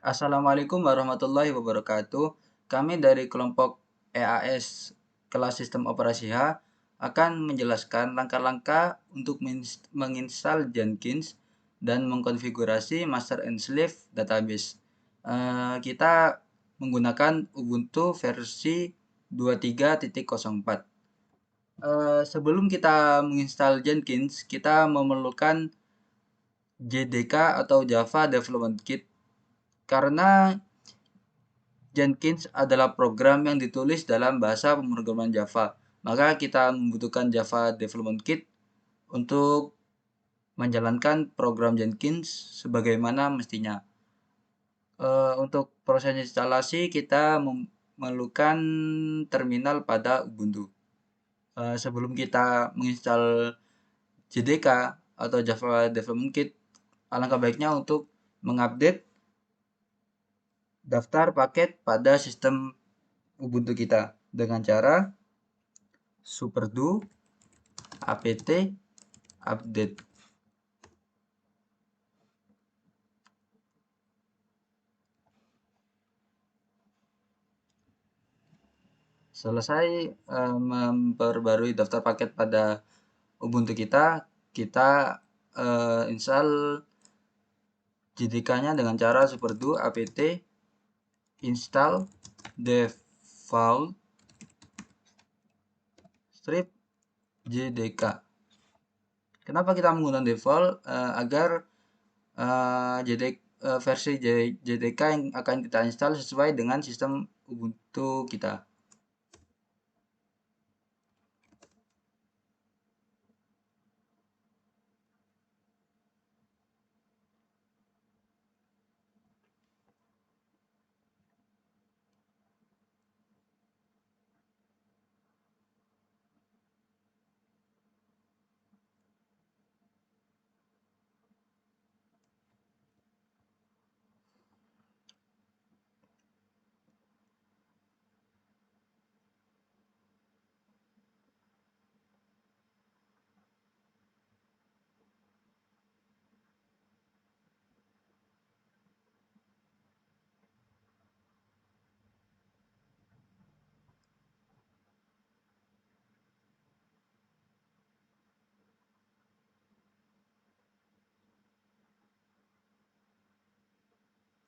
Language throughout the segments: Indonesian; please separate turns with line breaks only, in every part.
Assalamualaikum warahmatullahi wabarakatuh. Kami dari kelompok EAS kelas sistem operasi H akan menjelaskan langkah-langkah untuk menginstal Jenkins dan mengkonfigurasi master and slave database. Kita menggunakan Ubuntu versi 23.04. Sebelum kita menginstal Jenkins, kita memerlukan JDK atau Java Development Kit karena Jenkins adalah program yang ditulis dalam bahasa pemrograman Java. Maka kita membutuhkan Java Development Kit untuk menjalankan program Jenkins sebagaimana mestinya. Untuk proses instalasi kita memerlukan terminal pada Ubuntu. Sebelum kita menginstal JDK atau Java Development Kit, alangkah baiknya untuk mengupdate daftar paket pada sistem Ubuntu kita dengan cara sudo apt update. Selesai memperbarui daftar paket pada Ubuntu kita, kita install JDK-nya dengan cara sudo apt install default strip JDK. Kenapa kita menggunakan default? Agar versi JDK yang akan kita install sesuai dengan sistem Ubuntu kita.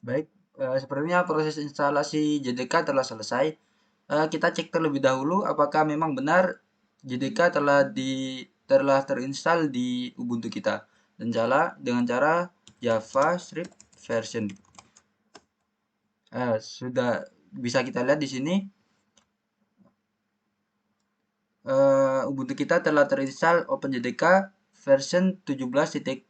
Baik, sepertinya proses instalasi JDK telah selesai. Kita cek terlebih dahulu apakah memang benar JDK telah terinstall di Ubuntu kita dengan cara JavaScript version. Sudah bisa kita lihat di sini Ubuntu kita telah terinstall OpenJDK version 17.0.9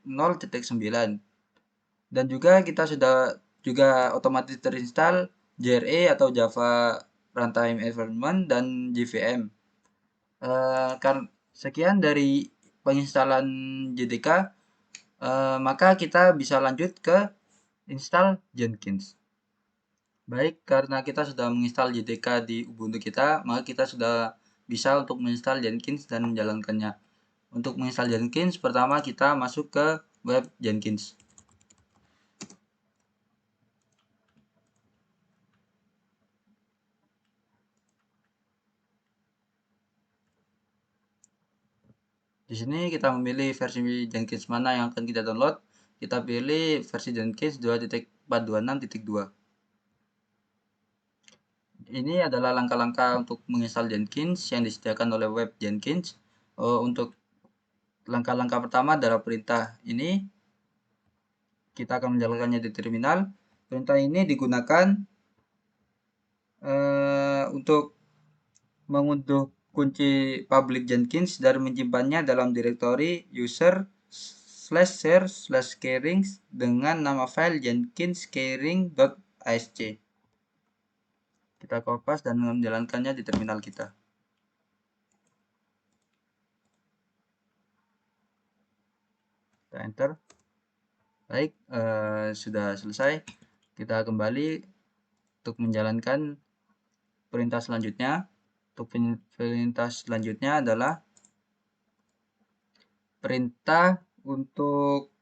dan juga kita sudah juga otomatis terinstall JRE atau Java Runtime Environment dan JVM. Sekian dari penginstalan JDK, maka kita bisa lanjut ke install Jenkins. Baik, karena kita sudah menginstal JDK di Ubuntu kita, maka kita sudah bisa untuk menginstal Jenkins dan menjalankannya. Untuk menginstal Jenkins, pertama kita masuk ke web Jenkins. Di sini kita memilih versi Jenkins mana yang akan kita download. Kita pilih versi Jenkins 2.426.2. Ini adalah langkah-langkah untuk menginstal Jenkins yang disediakan oleh web Jenkins. Untuk langkah-langkah pertama adalah perintah ini. Kita akan menjalankannya di terminal. Perintah ini digunakan untuk mengunduh kunci public Jenkins dan menyimpannya dalam direktori user/share/carings dengan nama file jenkins_caring.asc. Kita kopas dan menjalankannya di terminal kita. Kita enter. Baik, sudah selesai. Kita kembali untuk menjalankan perintah selanjutnya. Untuk perintah selanjutnya adalah perintah untuk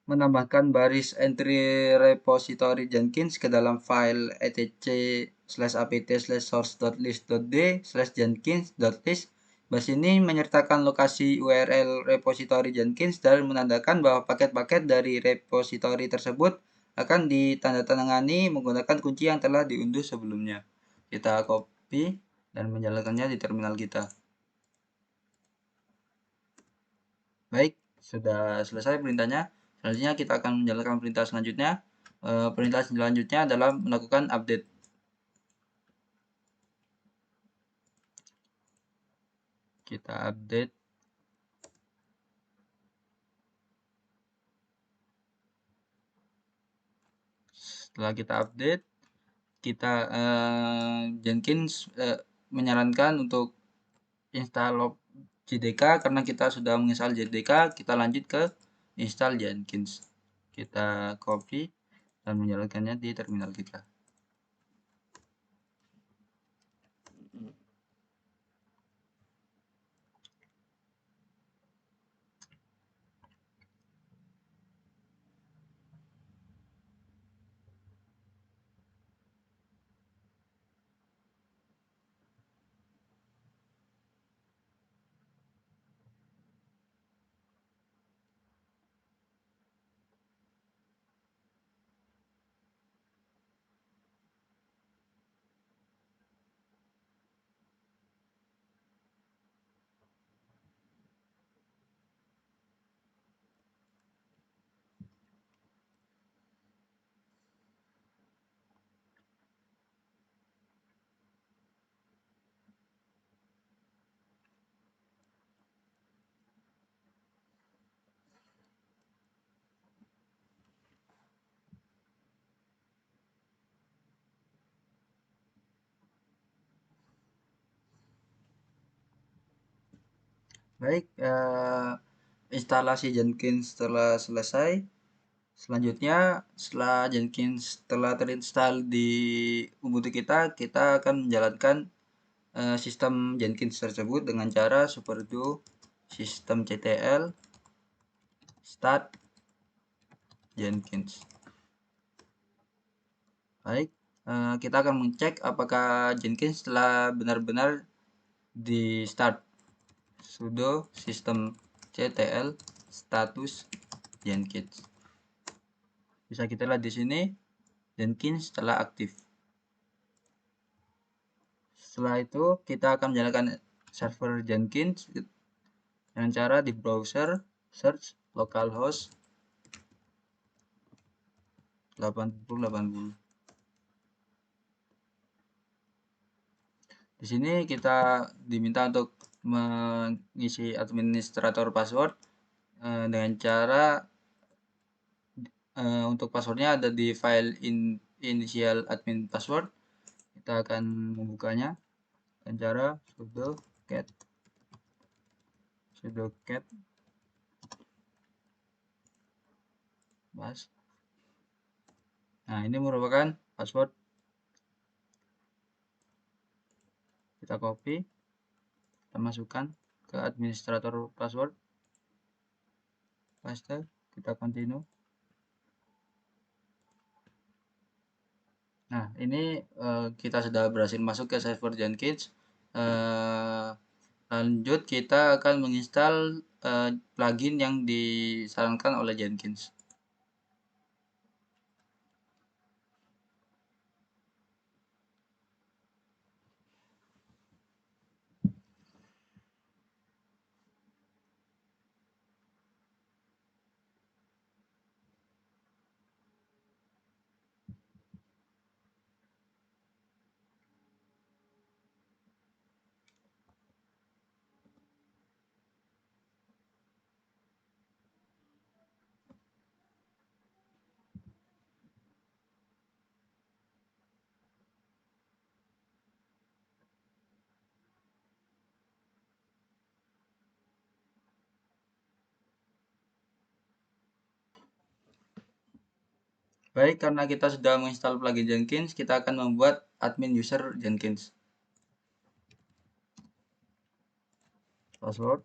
menambahkan baris entry repository Jenkins ke dalam file etc/apt/source.list.d/jenkins.list. Bash ini menyertakan lokasi URL repository Jenkins dan menandakan bahwa paket-paket dari repository tersebut akan ditandatangani menggunakan kunci yang telah diunduh sebelumnya. Kita copy dan menjalankannya di terminal kita. Baik, sudah selesai perintahnya. Selanjutnya kita akan menjalankan perintah selanjutnya. Perintah selanjutnya adalah melakukan update. Kita update. Setelah kita update, kita Jenkins menyarankan untuk install JDK. Karena kita sudah menginstal JDK, kita lanjut ke install Jenkins. Kita copy dan menjalankannya di terminal kita. Baik, instalasi Jenkins telah selesai. Selanjutnya, setelah Jenkins telah terinstall di Ubuntu kita, kita akan menjalankan sistem Jenkins tersebut dengan cara sudo systemctl start Jenkins. Baik, kita akan mengecek apakah Jenkins telah benar-benar di start. Sudo systemctl status Jenkins. Bisa kita lihat di sini Jenkins telah aktif. Setelah itu kita akan menjalankan server Jenkins dengan cara di browser search localhost 8080. Di sini kita diminta untuk mengisi administrator password dengan cara untuk passwordnya ada di file initial admin password. Kita akan membukanya dengan cara sudo cat bash. Nah, ini merupakan password. Kita copy, kita masukkan ke administrator password, paste, kita continue. Nah, ini kita sudah berhasil masuk ke server Jenkins. Lanjut kita akan menginstal plugin yang disarankan oleh Jenkins. Baik, karena kita sudah menginstal plugin Jenkins, kita akan membuat admin user Jenkins. Password.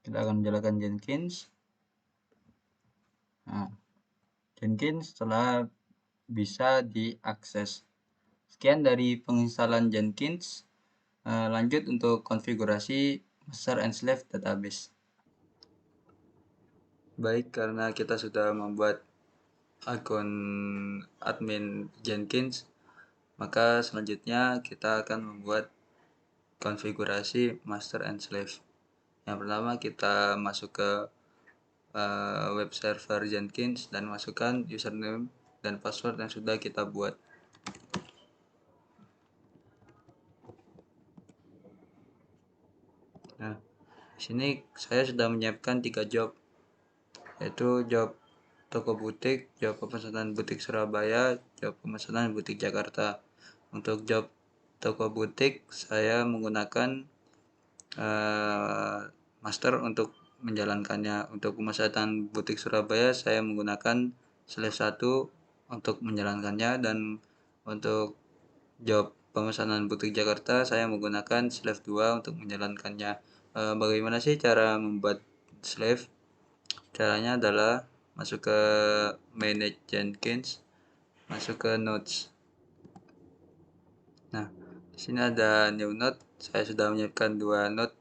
Kita akan menjalankan Jenkins. Nah, Jenkins telah bisa diakses. Sekian dari penginstalan Jenkins. Lanjut untuk konfigurasi master and slave database. Baik, karena kita sudah membuat akun admin Jenkins, maka selanjutnya kita akan membuat konfigurasi master and slave. Yang pertama kita masuk ke web server Jenkins dan masukkan username dan password yang sudah kita buat. Nah, di sini saya sudah menyiapkan 3 job, yaitu job toko butik, job pemesanan butik Surabaya, job pemesanan butik Jakarta. Untuk job toko butik saya menggunakan master untuk menjalankannya. Untuk pemesanan butik Surabaya saya menggunakan /1 untuk menjalankannya, dan untuk job pemesanan butik Jakarta saya menggunakan /2 untuk menjalankannya. Bagaimana sih cara membuat slave? Caranya adalah masuk ke manage Jenkins, masuk ke nodes. Nah, di sini ada new node. Saya sudah menyiapkan 2 node,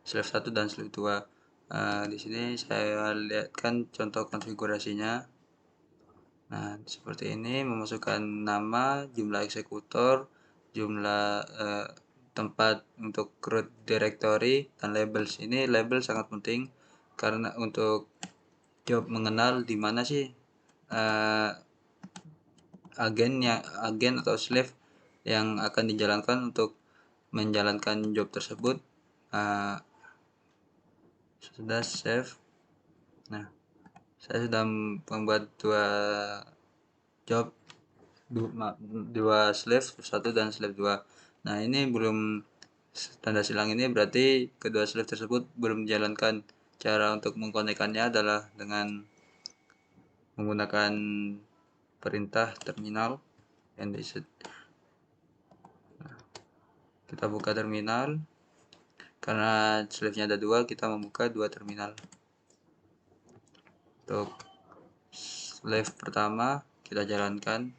/1 dan /2. Di sini saya lihatkan contoh konfigurasinya. Nah, seperti ini, memasukkan nama, jumlah eksekutor, jumlah tempat untuk root directory, dan labels. Ini label sangat penting karena untuk job mengenal di mana sih agen atau slave yang akan dijalankan untuk menjalankan job tersebut. Sudah save. Nah, saya sudah membuat 2 job, 2 slave, /1 dan /2. Nah, ini belum, tanda silang ini berarti kedua slave tersebut belum menjalankan. Cara untuk mengkonekkannya adalah dengan menggunakan perintah terminal and kita buka terminal. Karena slave-nya ada 2, kita membuka 2 terminal. Untuk slave pertama kita jalankan.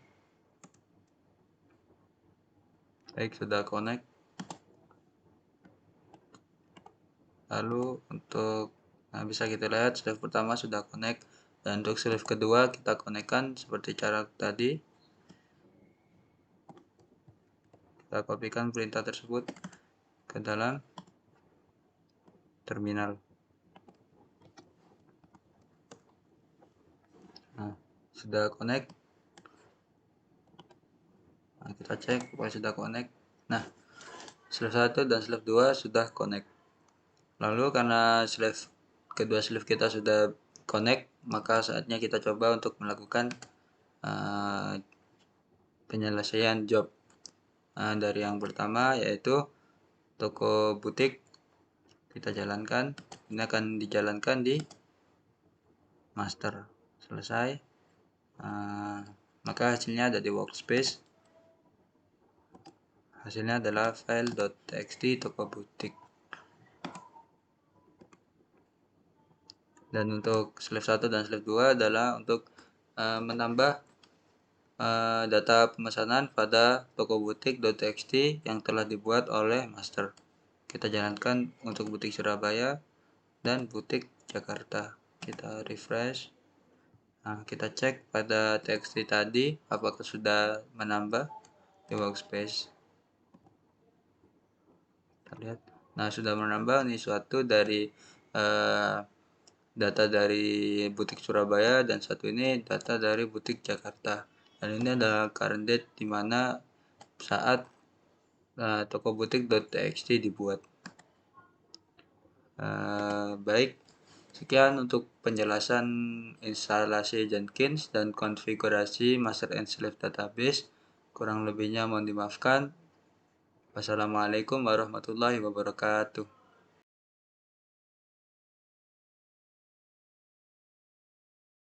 Baik, sudah connect. Lalu untuk bisa kita lihat slave pertama sudah connect, dan untuk slave kedua kita konekkan seperti cara tadi. Kita kopikan perintah tersebut ke dalam terminal. Nah, sudah connect. Nah, kita cek apakah sudah connect. Nah, slave 1 dan slave 2 sudah connect. Lalu karena kedua slave kita sudah connect, maka saatnya kita coba untuk melakukan penyelesaian job. Dari yang pertama yaitu toko butik kita jalankan. Ini akan dijalankan di master. Selesai. Maka hasilnya ada di workspace. Hasilnya adalah file.txt toko butik. Dan untuk /1 dan /2 adalah untuk menambah data pemesanan pada toko butik.txt yang telah dibuat oleh master. Kita jalankan untuk butik Surabaya dan butik Jakarta. Kita refresh. Nah, kita cek pada txt tadi apakah sudah menambah di workspace. Kita lihat. Nah, sudah menambah nih suatu dari data dari butik Surabaya, dan satu ini data dari butik Jakarta. Dan ini adalah current date di mana saat toko butik.txt dibuat. Baik, sekian untuk penjelasan instalasi Jenkins dan konfigurasi master and slave database. Kurang lebihnya mohon dimaafkan. Wassalamualaikum warahmatullahi wabarakatuh.